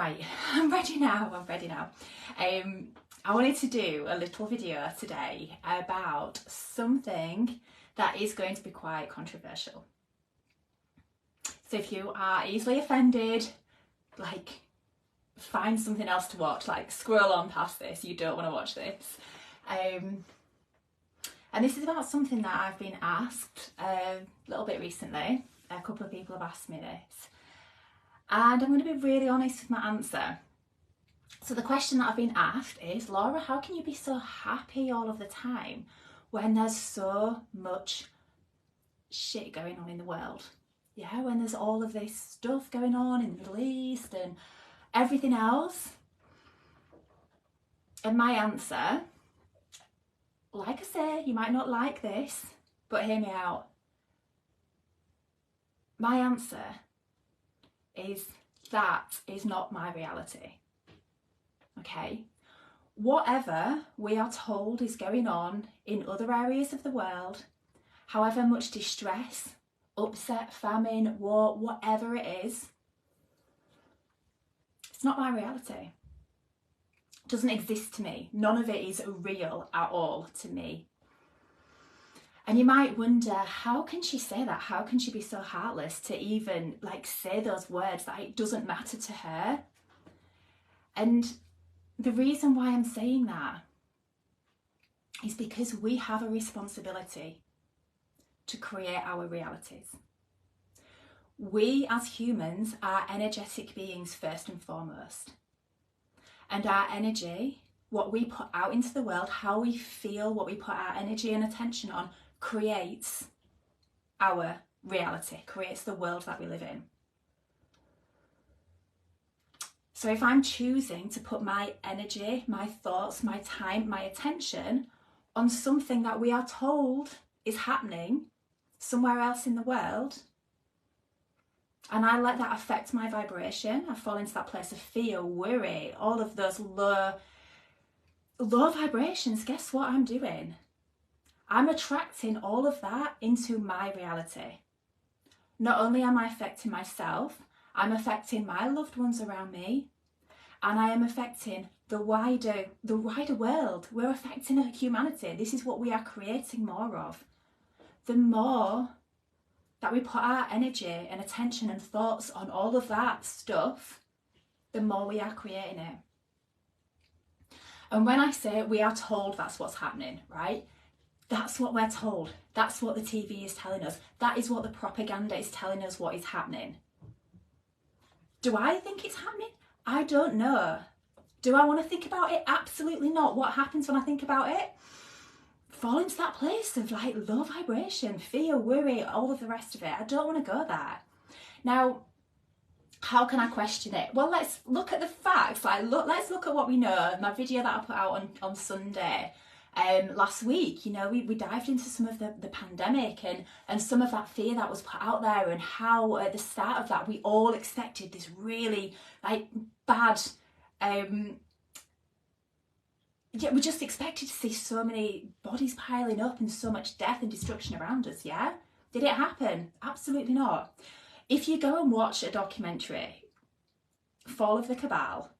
Right, I'm ready now. I wanted to do a little video today about something that is going to be quite controversial. So if you are easily offended, like, find something else to watch, like scroll on past this, you don't want to watch this. And this is about something that I've been asked a little bit recently. A couple of people have asked me this. And I'm going to be really honest with my answer. So the question that I've been asked is, Laura, how can you be so happy all of the time when there's so much shit going on in the world? Yeah, when there's all of this stuff going on in the Middle East and everything else. And my answer, like I say, you might not like this, but hear me out. My answer is that is not my reality. Okay? Whatever we are told is going on in other areas of the world, however much distress, upset, famine, war, whatever it is, it's not my reality. It doesn't exist to me. None of it is real at all to me. And you might wonder, how can she say that? How can she be so heartless to even say those words that it doesn't matter to her? And the reason why I'm saying that is because we have a responsibility to create our realities. We as humans are energetic beings first and foremost. And our energy, what we put out into the world, how we feel, what we put our energy and attention on, creates our reality, creates the world that we live in. So if I'm choosing to put my energy, my thoughts, my time, my attention on something that we are told is happening somewhere else in the world, and I let that affect my vibration, I fall into that place of fear, worry, all of those low vibrations, guess what I'm doing? I'm attracting all of that into my reality. Not only am I affecting myself, I'm affecting my loved ones around me, and I am affecting the wider world. We're affecting humanity. This is what we are creating more of. The more that we put our energy and attention and thoughts on all of that stuff, the more we are creating it. And when I say we are told that's what's happening, right? That's what we're told. That's what the TV is telling us. That is what the propaganda is telling us what is happening. Do I think it's happening? I don't know. Do I want to think about it? Absolutely not. What happens when I think about it? Fall into that place of low vibration, fear, worry, all of the rest of it. I don't want to go there. Now, how can I question it? Well, let's look at the facts. Let's look at what we know. My video that I put out on Sunday last week, we dived into some of the pandemic and some of that fear that was put out there, and how at the start of that we all expected this really bad, we just expected to see so many bodies piling up and so much death and destruction around us, yeah? Did it happen? Absolutely not. If you go and watch a documentary, Fall of the Cabal,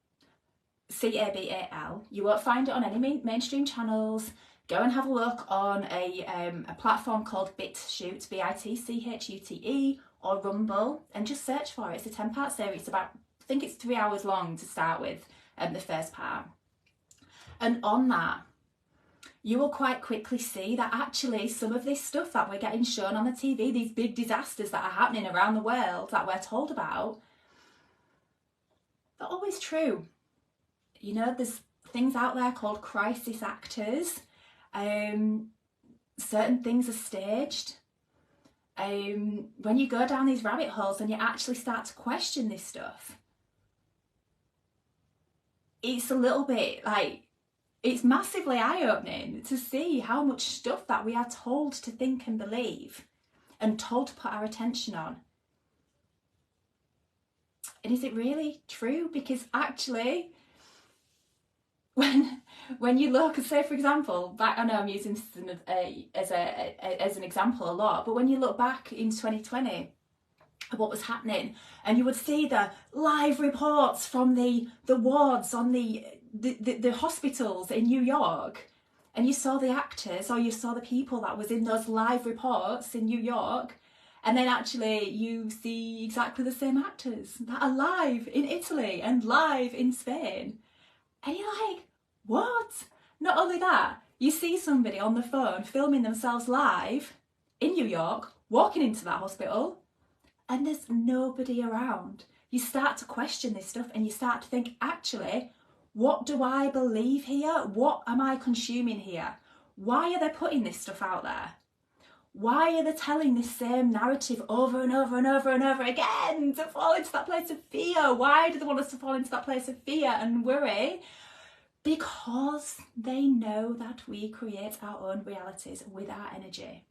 CABAL, you won't find it on any mainstream channels. Go and have a look on a platform called BitChute, BITCHUTE, or Rumble, and just search for it. It's a 10-part series. I think it's 3 hours long to start with, the first part. And on that, you will quite quickly see that actually some of this stuff that we're getting shown on the TV, these big disasters that are happening around the world that we're told about, they're always true. There's things out there called crisis actors. Certain things are staged. When you go down these rabbit holes and you actually start to question this stuff, it's a little bit it's massively eye-opening to see how much stuff that we are told to think and believe and told to put our attention on. And is it really true? Because actually, when you look, say for example, I know I'm using this as an example a lot, but when you look back in 2020 of what was happening, and you would see the live reports from the wards on the hospitals in New York, and you saw the actors, or you saw the people that was in those live reports in New York, and then actually you see exactly the same actors that are live in Italy and live in Spain, and you're like, what? Not only that, you see somebody on the phone filming themselves live in New York, walking into that hospital, and there's nobody around. You start to question this stuff, and you start to think, actually, what do I believe here? What am I consuming here? Why are they putting this stuff out there? Why are they telling this same narrative over and over and over and over again to fall into that place of fear? Why do they want us to fall into that place of fear and worry? Because they know that we create our own realities with our energy.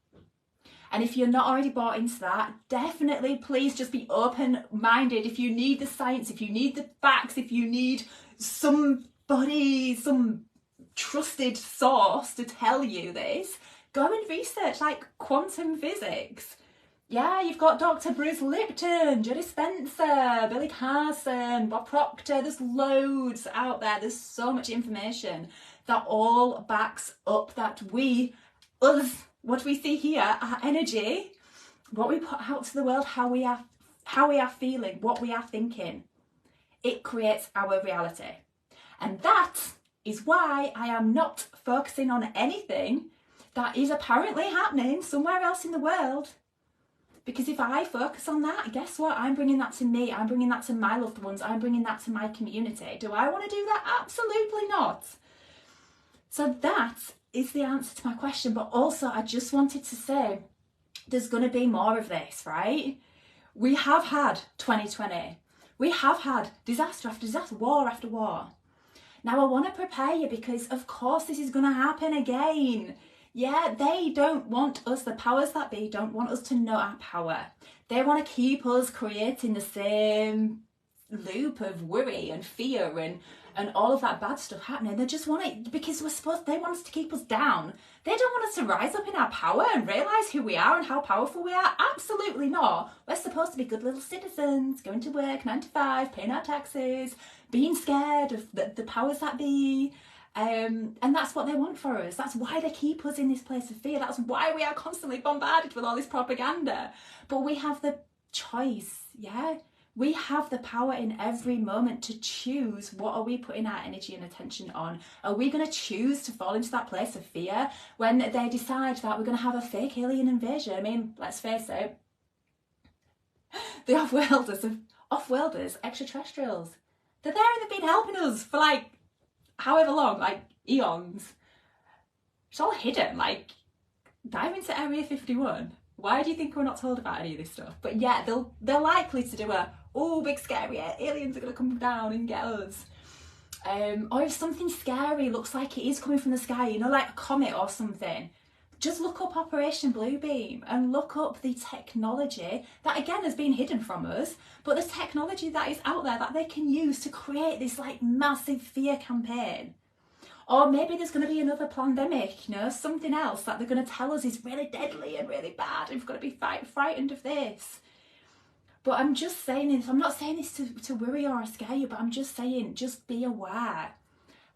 And if you're not already bought into that, definitely please just be open-minded. If you need the science, if you need the facts, if you need somebody, some trusted source to tell you this, go and research, like quantum physics. Yeah, you've got Dr. Bruce Lipton, Jodie Spencer, Billy Carson, Bob Proctor. There's loads out there. There's so much information that all backs up that us, what we see here, our energy, what we put out to the world, how we are feeling, what we are thinking, it creates our reality. And that is why I am not focusing on anything that is apparently happening somewhere else in the world. Because if I focus on that, guess what? I'm bringing that to me. I'm bringing that to my loved ones. I'm bringing that to my community. Do I want to do that? Absolutely not. So that is the answer to my question. But also, I just wanted to say, there's going to be more of this, right? We have had 2020. We have had disaster after disaster, war after war. Now, I want to prepare you, because of course this is going to happen again. Yeah, they don't want us, the powers that be, don't want us to know our power. They want to keep us creating the same loop of worry and fear and all of that bad stuff happening. They just want it because they want us to keep us down. They don't want us to rise up in our power and realise who we are and how powerful we are. Absolutely not. We're supposed to be good little citizens, going to work 9 to 5, paying our taxes, being scared of the powers that be. And that's what they want for us. That's why they keep us in this place of fear. That's why we are constantly bombarded with all this propaganda. But we have the choice, yeah? We have the power in every moment to choose what are we putting our energy and attention on. Are we going to choose to fall into that place of fear when they decide that we're going to have a fake alien invasion? I mean, let's face it, the off-worlders, extraterrestrials, they're there and they've been helping us for like however long, like eons. It's all hidden. Like, dive into Area 51. Why do you think we're not told about any of this stuff? But yeah, they're likely to do big scary aliens are going to come down and get us. Or if something scary looks like it is coming from the sky, you know, like a comet or something, just look up Operation Bluebeam and look up the technology that again has been hidden from us, but the technology that is out there that they can use to create this like massive fear campaign. Or maybe there's going to be another pandemic, you know, something else that they're going to tell us is really deadly and really bad. And we've got to be frightened of this. But I'm just saying this, I'm not saying this to worry or scare you, but I'm just saying, just be aware.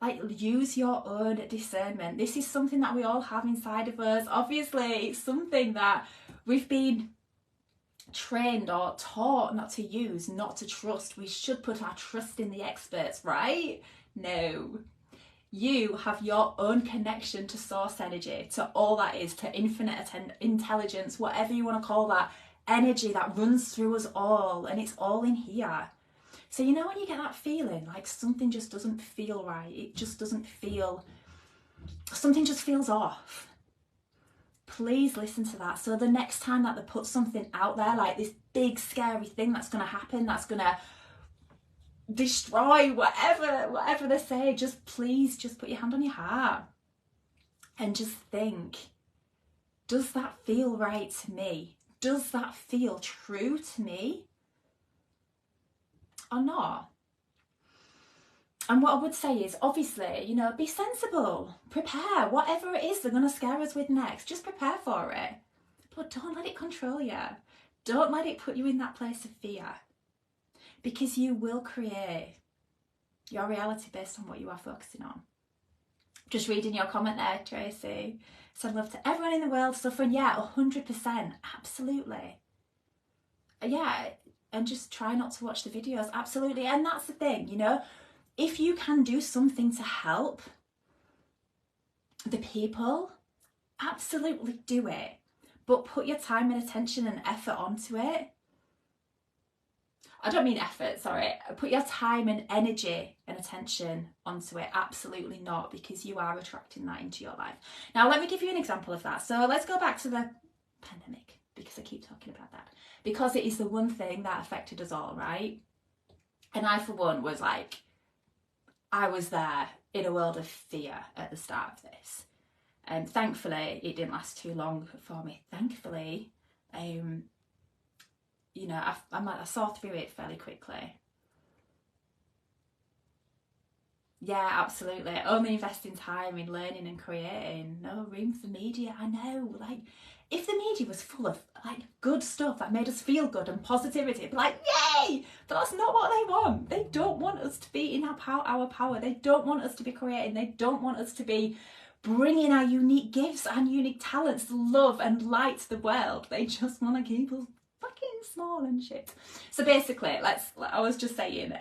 Like, use your own discernment. This is something that we all have inside of us. Obviously, it's something that we've been trained or taught not to use, not to trust. We should put our trust in the experts, right? No. You have your own connection to source energy, to all that is, to infinite intelligence, whatever you want to call that, energy that runs through us all, and it's all in here. So you know when you get that feeling like something just doesn't feel right, it just doesn't feel, something just feels off, please listen to that. So the next time that they put something out there, like this big scary thing that's going to happen, that's going to destroy whatever they say, just please just put your hand on your heart and just think, does that feel right to me? Does that feel true to me or not? And what I would say is, obviously, you know, be sensible, prepare whatever it is they're going to scare us with next, just prepare for it, but don't let it control you. don't let it put you in that place of fear, because you will create your reality based on what you are focusing on. Just reading your comment there, Tracy. Said love to everyone in the world suffering. Yeah, 100%, absolutely. Yeah, and just try not to watch the videos, absolutely. And that's the thing, you know, if you can do something to help the people, absolutely do it. But put your time and attention and effort onto it. I don't mean effort, sorry. Put your time and energy and attention onto it. Absolutely not, because you are attracting that into your life. Now, let me give you an example of that. So let's go back to the pandemic, because I keep talking about that. Because it is the one thing that affected us all, right? And I, for one, was like, I was there in a world of fear at the start of this. And thankfully, it didn't last too long for me. Thankfully, you know, I saw through it fairly quickly. Yeah, absolutely. Only investing time in learning and creating. No room for media. I know, like, if the media was full of like good stuff that made us feel good and positivity, it'd be like, yay! But that's not what they want. They don't want us to be in our power. They don't want us to be creating. They don't want us to be bringing our unique gifts and unique talents, love and light to the world. They just want to keep us fucking small and shit. So basically, I was just saying,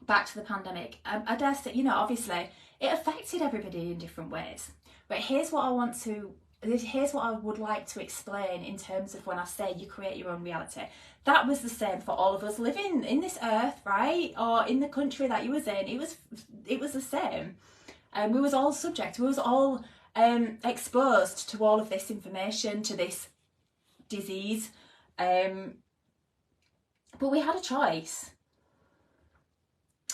back to the pandemic, I dare say, you know, obviously it affected everybody in different ways. But here's what I would like to explain in terms of when I say you create your own reality. That was the same for all of us living in this earth, right? Or in the country that you was in. It was the same. We was all subject. We was all exposed to all of this information, to this disease. But we had a choice.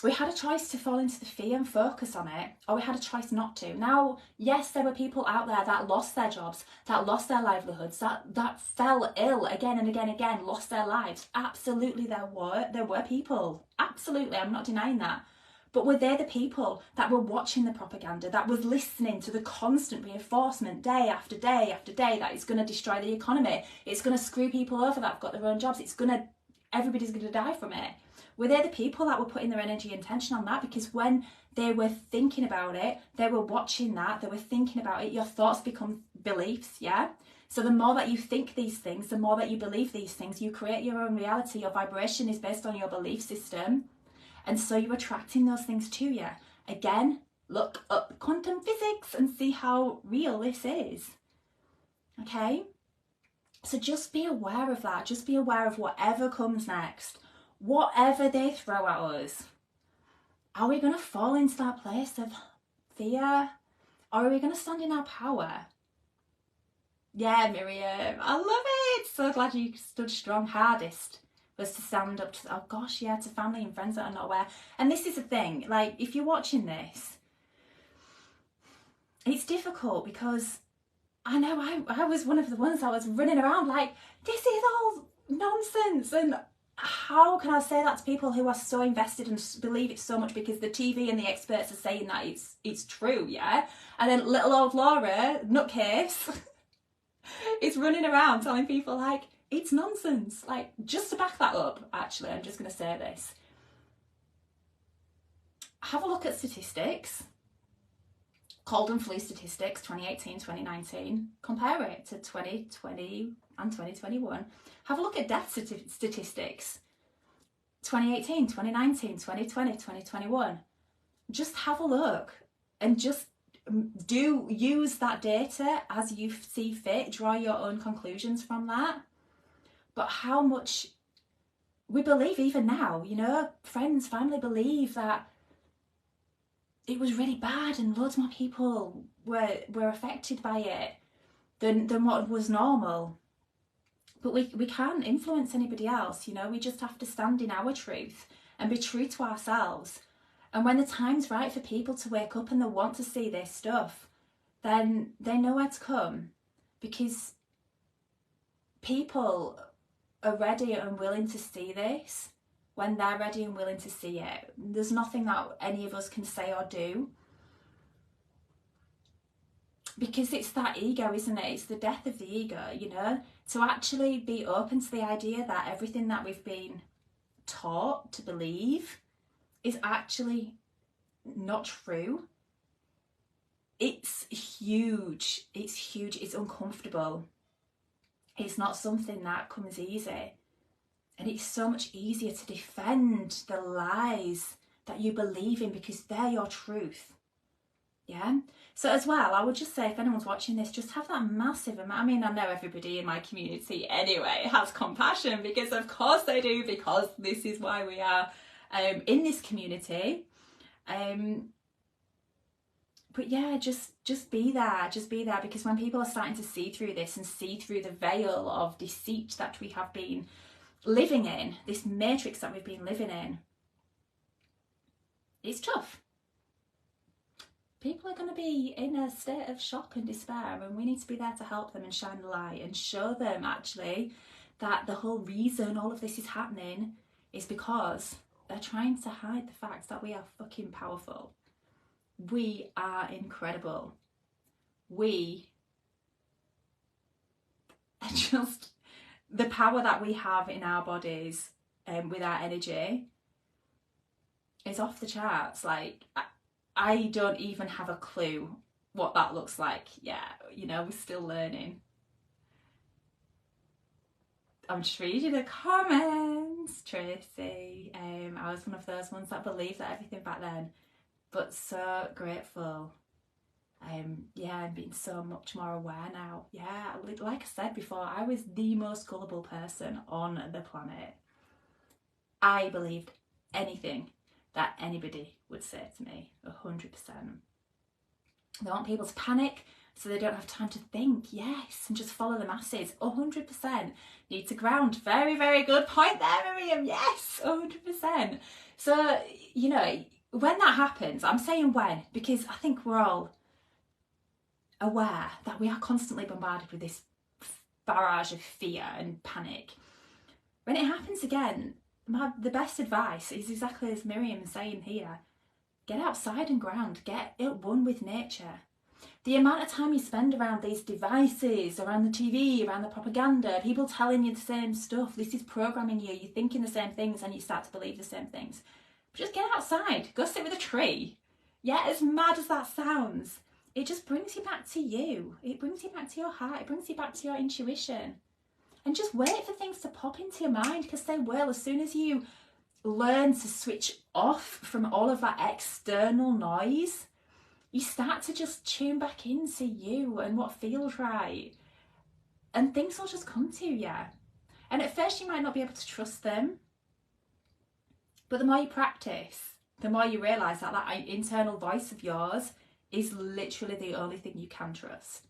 We had a choice to fall into the fear and focus on it, or we had a choice not to. Now, yes, there were people out there that lost their jobs, that lost their livelihoods, that fell ill again and again, lost their lives. Absolutely, there were people. Absolutely, I'm not denying that. But were they the people that were watching the propaganda, that was listening to the constant reinforcement day after day after day that it's going to destroy the economy, it's going to screw people over that have got their own jobs, everybody's going to die from it? Were they the people that were putting their energy and attention on that? Because when they were thinking about it, they were watching that, they were thinking about it, your thoughts become beliefs, yeah? So the more that you think these things, the more that you believe these things, you create your own reality. Your vibration is based on your belief system. And so you're attracting those things to you. Again, look up quantum physics and see how real this is. Okay? So just be aware of that. Just be aware of whatever comes next. Whatever they throw at us. Are we going to fall into that place of fear? Or are we going to stand in our power? Yeah, Miriam, I love it. So glad you stood strong. Hardest was to stand up to, oh gosh, yeah, to family and friends that are not aware. And this is the thing, like, if you're watching this, it's difficult because I know I was one of the ones that was running around like, this is all nonsense. And how can I say that to people who are so invested and believe it so much because the TV and the experts are saying that it's true, yeah? And then little old Laura, nutcase, is running around telling people like, it's nonsense. Like, just to back that up, actually, I'm just going to say this. Have a look at statistics. Cold and flu statistics, 2018, 2019. Compare it to 2020 and 2021. Have a look at death statistics. 2018, 2019, 2020, 2021. Just have a look and just use that data as you see fit. Draw your own conclusions from that. But how much we believe even now, you know, friends, family believe that it was really bad and loads more people were affected by it than what was normal. But we can't influence anybody else, you know, we just have to stand in our truth and be true to ourselves. And when the time's right for people to wake up and they want to see this stuff, then they know where to come, because people are ready and willing to see this when they're ready and willing to see it. There's nothing that any of us can say or do because it's that ego, isn't it? It's the death of the ego, you know, to actually be open to the idea that everything that we've been taught to believe is actually not true. It's huge. It's huge. It's uncomfortable. It's not something that comes easy. And it's so much easier to defend the lies that you believe in because they're your truth. Yeah. So as well, I would just say, if anyone's watching this, just have that massive amount. I mean, I know everybody in my community anyway has compassion, because of course they do, because this is why we are in this community. But yeah, just be there, because when people are starting to see through this and see through the veil of deceit that we have been living in, this matrix that we've been living in, it's tough. People are going to be in a state of shock and despair, and we need to be there to help them and shine the light and show them actually that the whole reason all of this is happening is because they're trying to hide the fact that we are fucking powerful. We are incredible. We are just, the power that we have in our bodies with our energy is off the charts. Like, I don't even have a clue what that looks like. Yeah, you know, we're still learning. I'm just reading the comments, Tracy. I was one of those ones that believed that everything back then, but so grateful. Yeah, I'm being so much more aware now. Yeah, like I said before, I was the most gullible person on the planet. I believed anything that anybody would say to me, 100%. They want people to panic so they don't have time to think, yes, and just follow the masses, 100%. Need to ground, very, very good point there, Miriam, yes, 100%. So, you know, when that happens, I'm saying when, because I think we're all aware that we are constantly bombarded with this barrage of fear and panic. When it happens again, the best advice is exactly as Miriam is saying here. Get outside and ground. Get at one with nature. The amount of time you spend around these devices, around the TV, around the propaganda, people telling you the same stuff, this is programming you, you're thinking the same things and you start to believe the same things. But just get outside. Go sit with a tree. Yeah, as mad as that sounds, it just brings you back to you. It brings you back to your heart. It brings you back to your intuition. And just wait for things to pop into your mind, because they will. As soon as you learn to switch off from all of that external noise, you start to just tune back into you and what feels right. And things will just come to you. And at first you might not be able to trust them. But the more you practice, the more you realise that that internal voice of yours is literally the only thing you can trust.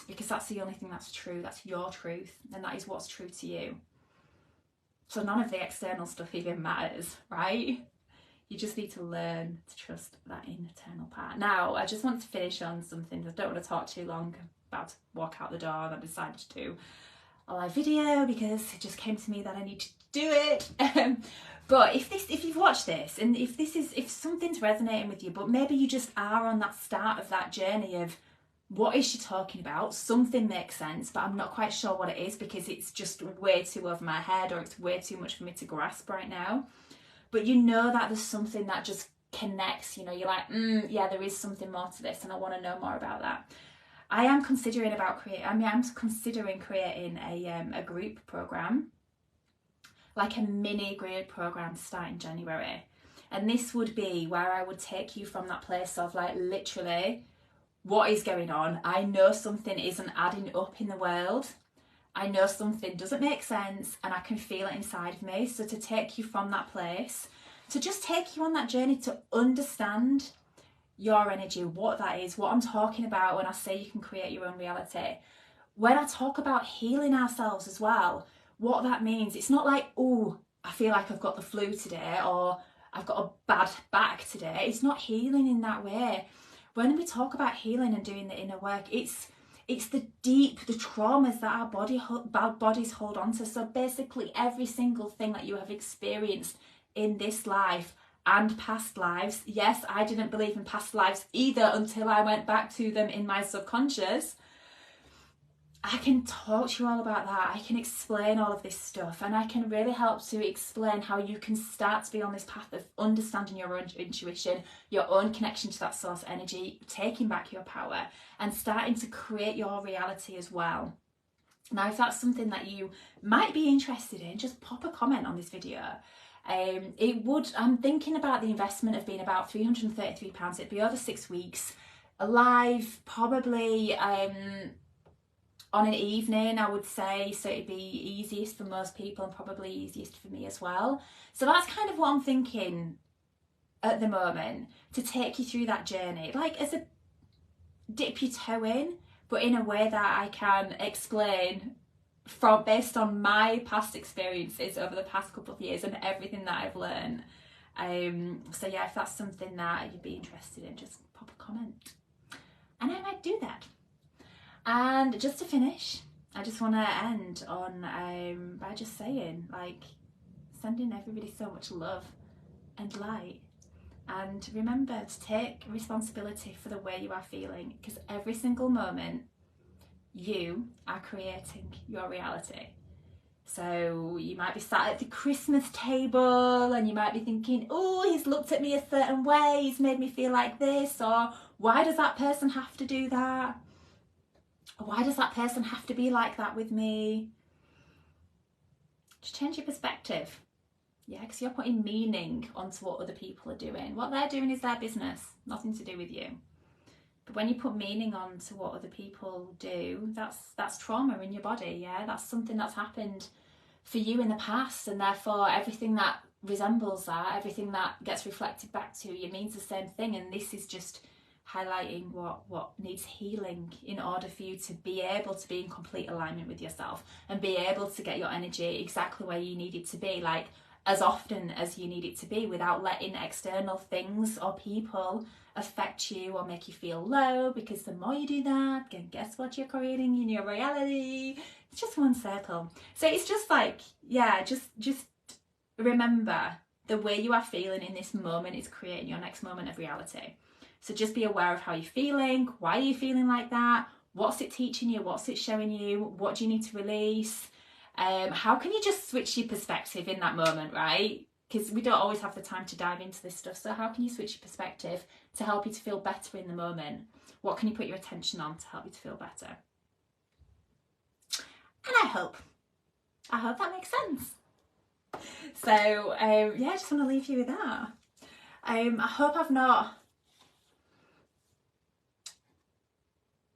Because that's the only thing that's true. That's your truth. And that is what's true to you. So none of the external stuff even matters, right? You just need to learn to trust that internal part. Now, I just want to finish on something. I don't want to talk too long. I'm about to walk out the door and I decided to do a live video because it just came to me that I need to do it. But if you've watched this and if something's resonating with you, but maybe you just are on that start of that journey of, what is she talking about? Something makes sense, but I'm not quite sure what it is because it's just way too over my head, or it's way too much for me to grasp right now. But you know that there's something that just connects, you know, you're like, yeah, there is something more to this and I want to know more about that. I am considering creating a group program, like a mini group program to start in January. And this would be where I would take you from that place of like literally, what is going on? I know something isn't adding up in the world. I know something doesn't make sense and I can feel it inside of me. So to take you from that place, to just take you on that journey to understand your energy, what that is, what I'm talking about when I say you can create your own reality. When I talk about healing ourselves as well, what that means, it's not like, oh, I feel like I've got the flu today or I've got a bad back today. It's not healing in that way. When we talk about healing and doing the inner work, it's the traumas that our bodies hold on to. So basically every single thing that you have experienced in this life and past lives. Yes, I didn't believe in past lives either until I went back to them in my subconscious. I can talk to you all about that. I can explain all of this stuff, and I can really help to explain how you can start to be on this path of understanding your own intuition, your own connection to that source energy, taking back your power and starting to create your reality as well. Now, if that's something that you might be interested in, just pop a comment on this video. I'm thinking about the investment of being about £333. It'd be over 6 weeks, live probably on an evening, I would say, so it'd be easiest for most people and probably easiest for me as well. So that's kind of what I'm thinking at the moment, to take you through that journey, like as a dip your toe in, but in a way that I can explain from based on my past experiences over the past couple of years and everything that I've learned. So yeah, if that's something that you'd be interested in, just pop a comment and I might do that. And just to finish, I just want to end on by just saying, like, sending everybody so much love and light. And remember to take responsibility for the way you are feeling, because every single moment you are creating your reality. So you might be sat at the Christmas table and you might be thinking, oh, he's looked at me a certain way, he's made me feel like this, or why does that person have to do that? Why does that person have to be like that with me? Just change your perspective. Yeah, because you're putting meaning onto what other people are doing. What they're doing is their business, nothing to do with you. But when you put meaning onto what other people do, that's trauma in your body, yeah? That's something that's happened for you in the past, and therefore everything that resembles that, everything that gets reflected back to you means the same thing, and this is just highlighting what needs healing in order for you to be able to be in complete alignment with yourself and be able to get your energy exactly where you need it to be, like as often as you need it to be, without letting external things or people affect you or make you feel low, because the more you do that, then guess what you're creating in your reality? It's just one circle. So it's just like, yeah, just remember the way you are feeling in this moment is creating your next moment of reality. So just be aware of how you're feeling. Why are you feeling like that? What's it teaching you? What's it showing you? What do you need to release? How can you just switch your perspective in that moment, right? Because we don't always have the time to dive into this stuff. So how can you switch your perspective to help you to feel better in the moment? What can you put your attention on to help you to feel better? And I hope that makes sense. So yeah, I just want to leave you with that. I hope I've not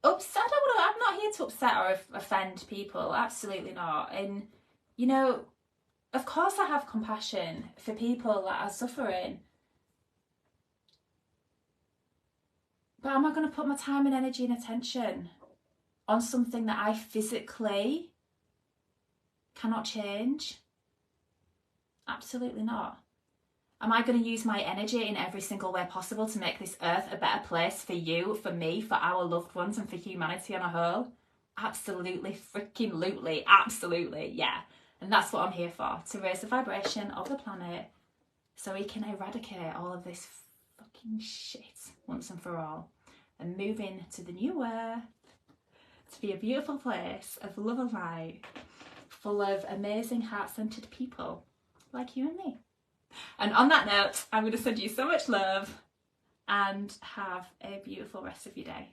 upset. I'm not here to upset or offend people, absolutely not. And you know, of course I have compassion for people that are suffering, but am I going to put my time and energy and attention on something that I physically cannot change? Absolutely not. Am I going to use my energy in every single way possible to make this earth a better place for you, for me, for our loved ones, and for humanity on a whole? Absolutely, freaking lootly, absolutely, yeah. And that's what I'm here for, to raise the vibration of the planet so we can eradicate all of this fucking shit once and for all and move into the new earth to be a beautiful place of love and light, full of amazing heart-centered people like you and me. And on that note, I'm going to send you so much love and have a beautiful rest of your day.